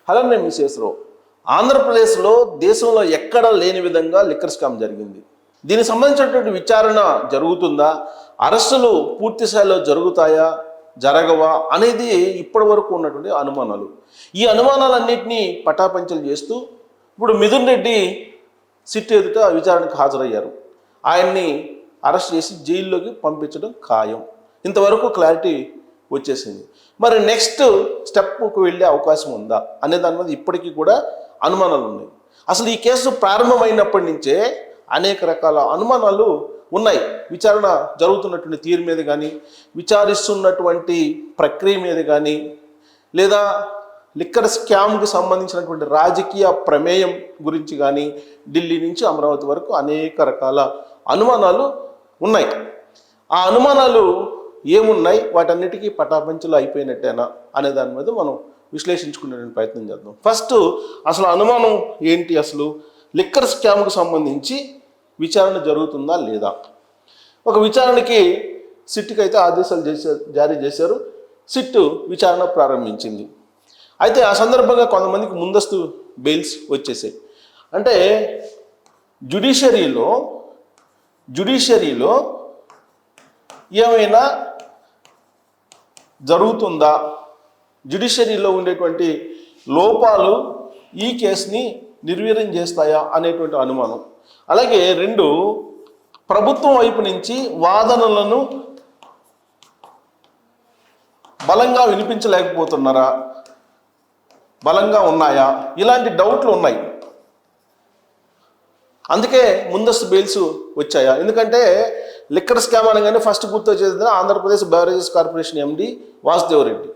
Hello, నేను మిస్సెస్రావు. ఆంధ్రప్రదేశ్లో దేశంలో ఎక్కడ లేని విధంగా లిక్కర్ స్కామ్ జరిగింది. దీనికి సంబంధించినటువంటి విచారణ జరుగుతుందా, అరెస్టులు పూర్తి స్థాయిలో జరుగుతాయా జరగవా అనేది ఇప్పటి వరకు ఉన్నటువంటి అనుమానాలు. ఈ అనుమానాలన్నింటినీ పటాపంచలు చేస్తూ ఇప్పుడు మిథున్ రెడ్డి సిట్ ఎదుట విచారణకు హాజరయ్యారు. ఆయన్ని అరెస్ట్ చేసి జైల్లోకి పంపించడం ఖాయం. ఇంతవరకు క్లారిటీ వచ్చేసింది. మరి నెక్స్ట్ స్టెప్కు వెళ్ళే అవకాశం ఉందా అనే దాని మీద ఇప్పటికీ కూడా అనుమానాలు ఉన్నాయి. అసలు ఈ కేసు ప్రారంభమైనప్పటి నుంచే అనేక రకాల అనుమానాలు ఉన్నాయి. విచారణ జరుగుతున్నటువంటి తీరు మీద కానీ, విచారిస్తున్నటువంటి ప్రక్రియ మీద కానీ, లేదా లిక్కర్ స్కామ్కి సంబంధించినటువంటి రాజకీయ ప్రమేయం గురించి కానీ ఢిల్లీ నుంచి అమరావతి వరకు అనేక రకాల అనుమానాలు ఉన్నాయి. ఆ అనుమానాలు ఏమున్నాయి, వాటన్నిటికీ పటాపంచలు అయిపోయినట్టేనా అనే దాని మీద మనం విశ్లేషించుకునే ప్రయత్నం చేద్దాం. ఫస్ట్ అసలు అనుమానం ఏంటి, అసలు లిక్కర్ స్కామ్కు సంబంధించి విచారణ జరుగుతుందా లేదా? ఒక విచారణకి సిట్కి అయితే ఆదేశాలు జారీ చేశారు. సిట్ విచారణ ప్రారంభించింది. అయితే ఆ సందర్భంగా కొంతమందికి ముందస్తు బెయిల్స్ వచ్చేసాయి. అంటే జ్యుడిషియరీలో ఏమైనా జరుగుతుందా, జ్యుడిషియరీలో ఉండేటువంటి లోపాలు ఈ కేసుని నిర్వీర్యం చేస్తాయా అనేటువంటి అనుమానం. అలాగే రెండు, ప్రభుత్వం వైపు నుంచి వాదనలను బలంగా వినిపించలేకపోతున్నారా, బలంగా ఉన్నాయా, ఇలాంటి డౌట్లు ఉన్నాయి. అందుకే ముందస్తు బెయిల్స్ వచ్చాయా? ఎందుకంటే లిక్కర్ స్కామ్ అనగానే ఫస్ట్ గుర్తొచ్చేది Andhra Pradesh beverages corporation MD Vasudeva Reddy.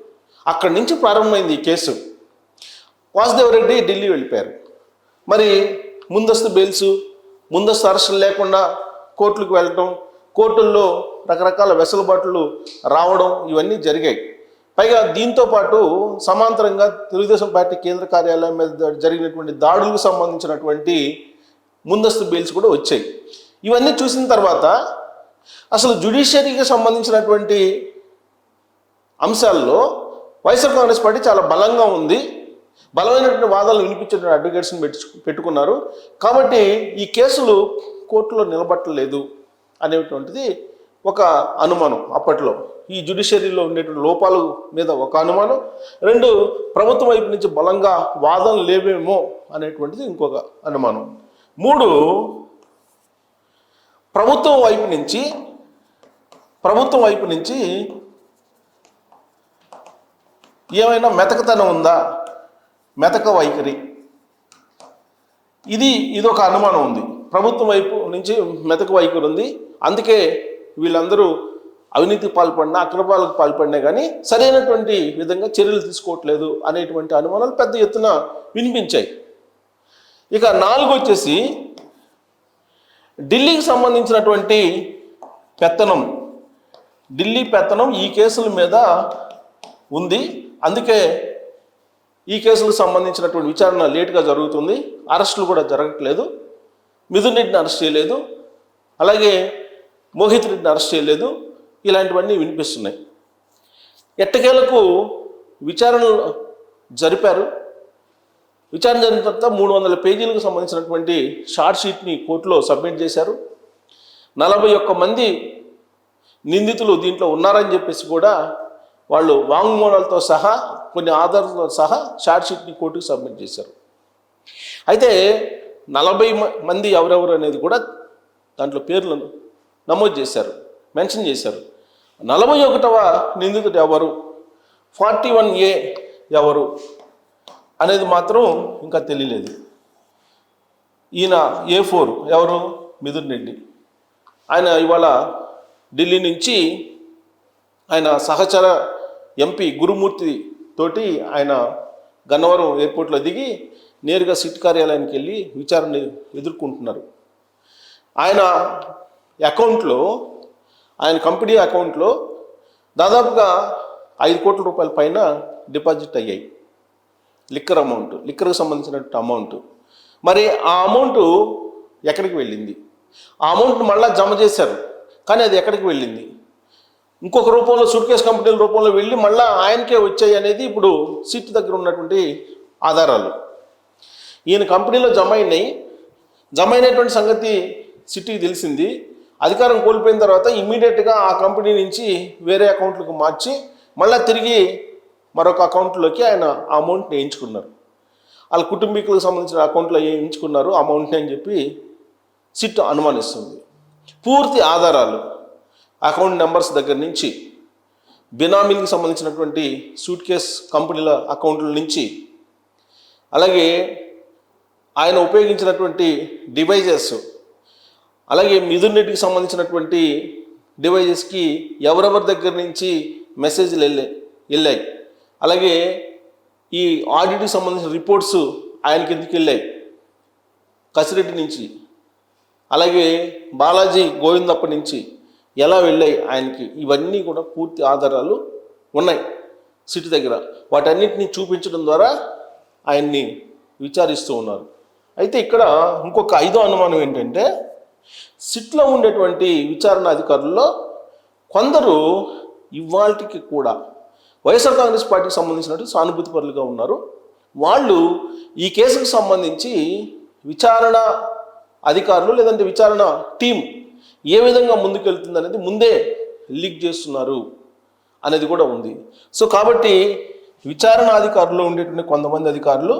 అక్కడి నుంచి ప్రారంభమైంది ఈ కేసు. వాసుదేవరెడ్డి ఢిల్లీ వెళ్ళిపోయారు. మరి ముందస్తు బెయిల్స్, ముందస్తు అరెస్టులు లేకుండా కోర్టులకు వెళ్ళటం, కోర్టుల్లో రకరకాల వెసులుబాట్లు రావడం, ఇవన్నీ జరిగాయి. పైగా దీంతో పాటు సమాంతరంగా తెలుగుదేశం పార్టీ కేంద్ర కార్యాలయం మీద జరిగినటువంటి దాడులకు సంబంధించినటువంటి ముందస్తు బెయిల్స్ కూడా వచ్చాయి. ఇవన్నీ చూసిన తర్వాత అసలు జ్యుడిషియరీకి సంబంధించినటువంటి అంశాల్లో వైఎస్ఆర్ కాంగ్రెస్ పార్టీ చాలా బలంగా ఉంది, బలమైనటువంటి వాదనలు వినిపించేటువంటి అడ్వకేట్స్ని పెట్టుకున్నారు. కాబట్టి ఈ కేసులు కోర్టులో నిలబట్టలేదు అనేటువంటిది ఒక అనుమానం. అప్పట్లో ఈ జ్యుడిషియరీలో ఉండేటువంటి లోపాల మీద ఒక అనుమానం. రెండు, ప్రభుత్వం వైపు నుంచి బలంగా వాదనలు లేవేమో అనేటువంటిది ఇంకొక అనుమానం. మూడు, ప్రభుత్వం వైపు నుంచి ఏమైనా మెతకతనం ఉందా, మెతక వైఖరి, ఇదొక అనుమానం ఉంది. ప్రభుత్వం వైపు నుంచి మెతక వైఖరి ఉంది, అందుకే వీళ్ళందరూ అవినీతి పాల్పడినా, అక్రమాలకు పాల్పడినా కానీ సరైనటువంటి విధంగా చర్యలు తీసుకోవట్లేదు అనేటువంటి అనుమానాలు పెద్ద ఎత్తున వినిపించాయి. ఇక నాలుగు వచ్చేసి ఢిల్లీకి సంబంధించినటువంటి ఢిల్లీ పెత్తనం ఈ కేసుల మీద ఉంది. అందుకే ఈ కేసులకు సంబంధించినటువంటి విచారణ లేటుగా జరుగుతుంది, అరెస్టులు కూడా జరగట్లేదు. మిథున్ రెడ్డిని అరెస్ట్ చేయలేదు, అలాగే మోహిత్ రెడ్డిని అరెస్ట్ చేయలేదు. ఇలాంటివన్నీ వినిపిస్తున్నాయి. ఎట్టకేలకు విచారణ జరిపారు. విచారణ జరిగిన తర్వాత 300 పేజీలకు సంబంధించినటువంటి షార్ట్ షీట్ని కోర్టులో సబ్మిట్ చేశారు. 41 మంది నిందితులు దీంట్లో ఉన్నారని చెప్పేసి కూడా వాళ్ళు వాంగ్మూలాలతో సహా, కొన్ని ఆధారాలతో సహా షార్ట్ షీట్ని కోర్టుకు సబ్మిట్ చేశారు. అయితే 40 మంది ఎవరెవరు అనేది కూడా దాంట్లో పేర్లను నమోదు చేశారు, మెన్షన్ చేశారు. 41వ నిందితుడు ఎవరు, 41A ఎవరు అనేది మాత్రం ఇంకా తెలియలేదు. ఈయన A4 ఎవరు, మిథున్ రెడ్డి. ఆయన ఇవాళ ఢిల్లీ నుంచి ఆయన సహచర ఎంపీ గురుమూర్తి తోటి ఆయన గన్నవరం ఎయిర్పోర్ట్లో దిగి నేరుగా సిట్ కార్యాలయానికి వెళ్ళి విచారణ ఎదుర్కొంటున్నారు. ఆయన అకౌంట్లో, ఆయన కంపెనీ అకౌంట్లో దాదాపుగా 5 కోట్ల రూపాయల పైన డిపాజిట్ అయ్యాయి. లిక్కర్కి సంబంధించినటువంటి అమౌంట్. మరి ఆ అమౌంట్ ఎక్కడికి వెళ్ళింది? ఆ అమౌంట్ని మళ్ళీ జమ చేశారు, కానీ అది ఎక్కడికి వెళ్ళింది? ఇంకొక రూపంలో, సూట్ కేసు కంపెనీల రూపంలో వెళ్ళి మళ్ళీ ఆయనకే వచ్చాయి అనేది ఇప్పుడు సిట్ దగ్గర ఉన్నటువంటి ఆధారాలు ఈయన కంపెనీలో జమ అయినటువంటి సంగతి సిటీకి తెలిసింది. అధికారం కోల్పోయిన తర్వాత ఇమ్మీడియట్గా ఆ కంపెనీ నుంచి వేరే అకౌంట్లకు మార్చి మళ్ళీ తిరిగి మరొక అకౌంట్లోకి ఆయన ఆ అమౌంట్ని వేయించుకున్నారు. వాళ్ళ కుటుంబీకులకు సంబంధించిన అకౌంట్లో వేయించుకున్నారు అమౌంట్ని అని చెప్పి సిట్ అనుమానిస్తుంది. పూర్తి ఆధారాలు అకౌంట్ నెంబర్స్ దగ్గర నుంచి బినామీలకు సంబంధించినటువంటి సూట్ కేస్ కంపెనీల అకౌంట్ల నుంచి అలాగే ఆయన ఉపయోగించినటువంటి డివైజెస్ అలాగే మిథున్ రెడ్డికి సంబంధించినటువంటి డివైజెస్కి ఎవరెవరి దగ్గర నుంచి మెసేజ్లు వెళ్ళాయి అలాగే ఈ ఆడిట్కి సంబంధించిన రిపోర్ట్స్ ఆయనకి ఎందుకు వెళ్ళాయి కసిరెడ్డి నుంచి అలాగే బాలాజీ గోవిందప్ప నుంచి ఎలా వెళ్ళాయి ఆయనకి ఇవన్నీ కూడా పూర్తి ఆధారాలు ఉన్నాయి సిటీ దగ్గర. వాటన్నిటిని చూపించడం ద్వారా ఆయన్ని విచారిస్తూ ఉన్నారు. అయితే ఇక్కడ ఇంకొక 5వ అనుమానం ఏంటంటే సిట్లో ఉండేటువంటి విచారణ అధికారుల్లో కొందరు ఇవాళకి కూడా వైఎస్ఆర్ కాంగ్రెస్ పార్టీకి సంబంధించినట్టు సానుభూతి పరులుగా ఉన్నారు. వాళ్ళు ఈ కేసుకు సంబంధించి విచారణ అధికారులు లేదంటే విచారణ టీం ఏ విధంగా ముందుకెళ్తుంది అనేది ముందే లీక్ చేస్తున్నారు అనేది కూడా ఉంది. సో కాబట్టి విచారణ అధికారులు ఉండేటువంటి కొంతమంది అధికారులు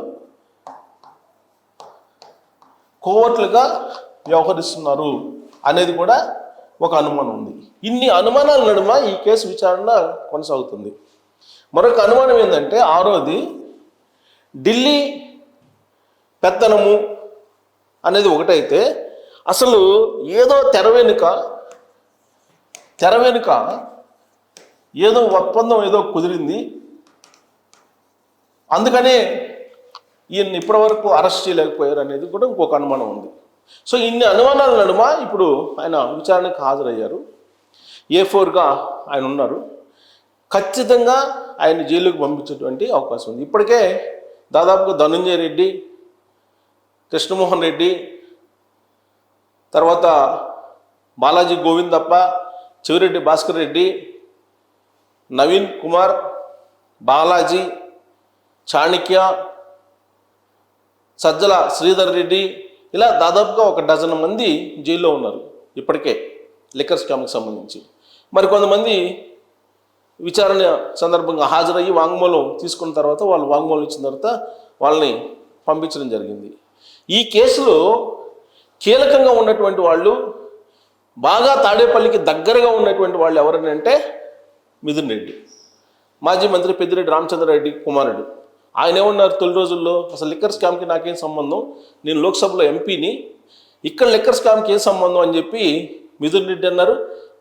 కోవర్ట్లుగా వ్యవహరిస్తున్నారు అనేది కూడా ఒక అనుమానం ఉంది. ఇన్ని అనుమానాల నడుమ ఈ కేసు విచారణ కొనసాగుతుంది. మరొక అనుమానం ఏంటంటే 6వది ఢిల్లీ పెత్తనము అనేది ఒకటైతే అసలు ఏదో తెర వెనుక ఏదో ఒప్పందం ఏదో కుదిరింది, అందుకనే ఈయన్ని ఇప్పటివరకు అరెస్ట్ చేయలేకపోయారు అనేది కూడా ఇంకొక అనుమానం ఉంది. సో ఇన్ని అనుమానాల నడుమ ఇప్పుడు ఆయన విచారణకు హాజరయ్యారు. A4గా ఆయన ఉన్నారు. ఖచ్చితంగా ఆయన జైలుకు పంపించేటువంటి అవకాశం ఉంది. ఇప్పటికే దాదాపుగా ధనంజయ రెడ్డి, కృష్ణమోహన్ రెడ్డి, తర్వాత బాలాజీ గోవిందప్ప, చెవిరెడ్డి భాస్కర్ రెడ్డి, నవీన్ కుమార్, బాలాజీ, చాణక్య, సజ్జల శ్రీధర్ రెడ్డి, ఇలా దాదాపుగా ఒక 12 మంది జైల్లో ఉన్నారు ఇప్పటికే లిక్కర్ స్కామ్కి సంబంధించి. మరి కొంతమంది విచారణ సందర్భంగా హాజరయ్యి వాంగ్మూలం తీసుకున్న తర్వాత వాళ్ళు వాంగ్మూలం ఇచ్చిన తర్వాత వాళ్ళని పంపించడం జరిగింది. ఈ కేసులో కీలకంగా ఉన్నటువంటి వాళ్ళు, బాగా తాడేపల్లికి దగ్గరగా ఉన్నటువంటి వాళ్ళు ఎవరని అంటే మిథున్ రెడ్డి, మాజీ మంత్రి పెద్దిరెడ్డి రామచంద్రారెడ్డి కుమారుడు. ఆయన ఏమన్నారు తొలి రోజుల్లో, అసలు లిక్కర్ స్కామ్కి నాకేం సంబంధం, నేను లోక్సభలో ఎంపీని, ఇక్కడ లిక్కర్ స్కామ్కి ఏం సంబంధం అని చెప్పి మిథున్ రెడ్డి అన్నారు.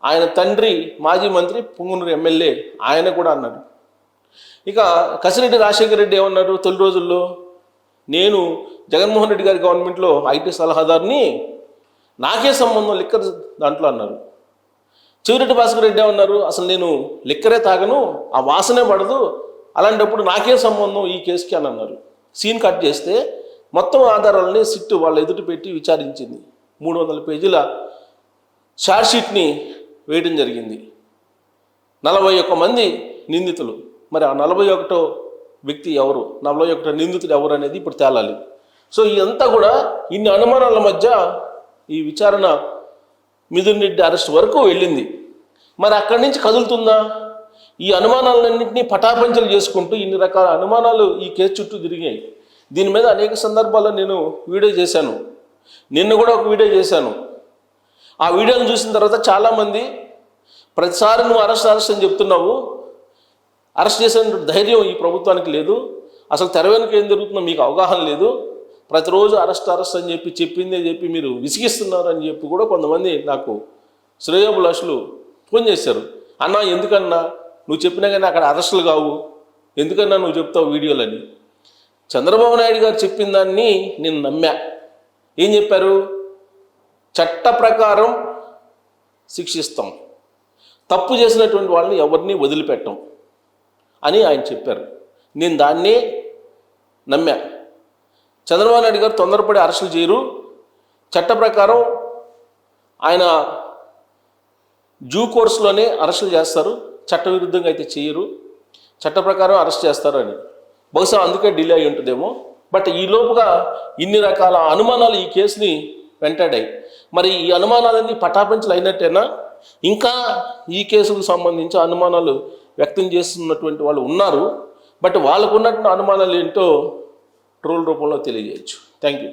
ఆయన తండ్రి మాజీ మంత్రి పుంగనూరు ఎమ్మెల్యే ఆయన కూడా అన్నారు. ఇక కసిరెడ్డి రాజశేఖర రెడ్డి ఏమన్నారు తొలి రోజుల్లో, నేను జగన్మోహన్ రెడ్డి గారి గవర్నమెంట్లో ఐటీ సలహాదారుని, నాకే సంబంధం లిక్కర్ దాంట్లో అన్నారు. చెవిరెడ్డి భాస్కర్ రెడ్డి ఏమన్నారు, అసలు నేను లిక్కరే తాగను, ఆ వాసనే పడదు, అలాంటప్పుడు నాకే సంబంధం ఈ కేసుకి అని అన్నారు. సీన్ కట్ చేస్తే మొత్తం ఆధారాలని సిట్టు వాళ్ళ ఎదుటి పెట్టి విచారించింది. 300 పేజీల ఛార్జ్షీట్ని వేయడం జరిగింది. 41 మంది నిందితులు. మరి ఆ 41వ వ్యక్తి ఎవరు, 41 నిందితులు ఎవరు అనేది ఇప్పుడు తేలాలి. సో ఇదంతా కూడా ఇన్ని అనుమానాల మధ్య ఈ విచారణ మిథున్ రెడ్డి అరెస్ట్ వరకు వెళ్ళింది. మరి అక్కడి నుంచి కదులుతుందా? ఈ అనుమానాలన్నింటినీ పటాపంచలు చేసుకుంటూ ఇన్ని రకాల అనుమానాలు ఈ కేసు చుట్టూ తిరిగాయి. దీని మీద అనేక సందర్భాల్లో నేను వీడియో చేశాను. నిన్న కూడా ఒక వీడియో చేశాను. ఆ వీడియోను చూసిన తర్వాత చాలామంది, ప్రతిసారి నువ్వు అరెస్ట్ అని చెప్తున్నావు, అరెస్ట్ చేసే ధైర్యం ఈ ప్రభుత్వానికి లేదు, అసలు తెర వెనుక ఏం జరుగుతుందో మీకు అవగాహన లేదు, ప్రతిరోజు అరెస్ట్ అని చెప్పిందే చెప్పి మీరు విసిగిస్తున్నారు అని చెప్పి కూడా కొంతమంది నాకు శ్రేయోభిలాషులు ఫోన్ చేశారు. అన్నా ఎందుకన్నా నువ్వు చెప్పినా కానీ అక్కడ అరెస్టులు కావు, ఎందుకన్నా నువ్వు చెప్తావు వీడియోలని. చంద్రబాబు నాయుడు గారు చెప్పిన దాన్ని నేను నమ్మా. ఏం చెప్పారు? చట్ట ప్రకారం శిక్షిస్తాం, తప్పు చేసినటువంటి వాళ్ళని ఎవరిని వదిలిపెట్టాం అని ఆయన చెప్పారు. నేను దాన్నే నమ్మా. చంద్రబాబు నాయుడు గారు తొందరపడి అరెస్టులు చేయరు, చట్ట ప్రకారం ఆయన డ్యూ కోర్సులోనే అరెస్టులు చేస్తారు, చట్టవిరుద్ధంగా అయితే చేయరు, చట్ట ప్రకారం అరెస్ట్ చేస్తారు అని. బహుశా అందుకే డిలే అయి ఉంటుందేమో. బట్ ఈ లోపుగా ఇన్ని రకాల అనుమానాలు ఈ కేసుని వెంటాడాయి. మరి ఈ అనుమానాలన్నీ పటాపంచలు అయినట్టేనా? ఇంకా ఈ కేసుకు సంబంధించి అనుమానాలు వ్యక్తం చేస్తున్నటువంటి వాళ్ళు ఉన్నారు. బట్ వాళ్ళకు ఉన్నటువంటి అనుమానాలు ఏంటో ట్రోల్ రూపంలో తెలియజేయచ్చు. Thank you.